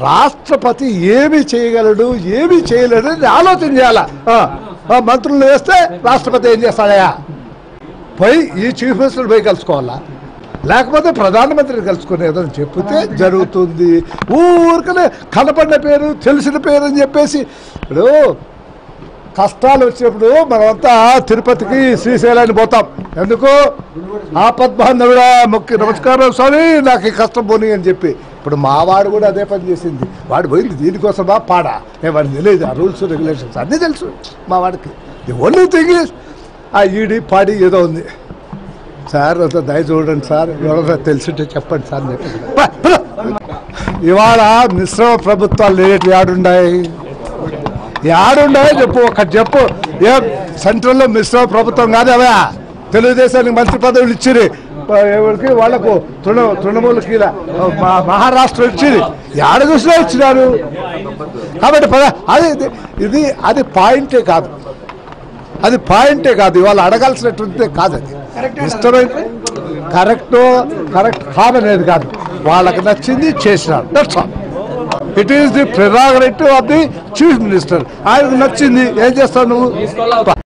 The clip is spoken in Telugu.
రాష్ట్రపతి ఏమి చేయగలడు ఏమి చేయలేడు అని ఆలోచన చేయాల. మంత్రులు వేస్తే రాష్ట్రపతి ఏం చేస్తాడయా? పోయి ఈ చీఫ్ మినిస్టర్ పోయి కలుసుకోవాలా, లేకపోతే ప్రధానమంత్రిని కలుసుకునేదని చెప్తే జరుగుతుంది. ఊరికనే కనపడిన పేరు తెలిసిన పేరు అని చెప్పేసి ఇప్పుడు కష్టాలు వచ్చినప్పుడు మనమంతా తిరుపతికి శ్రీశైలాన్ని పోతాం. ఎందుకు? ఆపద్బాంధవుడా మొక్కి నమస్కారం స్వామి నాకు ఈ కష్టం పోనీ అని చెప్పి. ఇప్పుడు మావాడు కూడా అదే పని చేసింది. వాడు పోయింది దీనికోసమా పాడా? వాడికి తెలియదు ఆ రూల్స్ రెగ్యులేషన్స్ అన్నీ తెలుసు మా వాడికి. ది ఓన్లీ థింగ్ ఈజ్ ఆ ఈడి పాడి ఏదో ఉంది. సార్ అంత దయ చూడండి సార్, ఎవరైనా తెలిసింటే చెప్పండి సార్ అని చెప్పి. ఇవాళ మిశ్రమ ప్రభుత్వాలు లేటి ఏడున్నాయి చెప్పు, ఒకటి చెప్పు. ఏం సెంట్రల్లో మిశ్రమ ప్రభుత్వం కాదు అవా? తెలుగుదేశానికి మంత్రి పదవులు ఇచ్చిరి, ఎవరికి వాళ్లకు తృణమూలకి మహారాష్ట్ర ఇచ్చిరి, ఏడ చూసినా ఇచ్చినారు. కాబట్టి అది పాయింటే కాదు, అది పాయింటే కాదు. ఇవాళ అడగాల్సినటువంటిదే కాదు. అది ఇష్టమైన కరెక్ట్ కాదనేది కాదు. వాళ్ళకి నచ్చింది చేసినారు. That's all. It is the prerogative of the chief minister. ఆయనకు నచ్చింది ఏం చేస్తావు నువ్వు?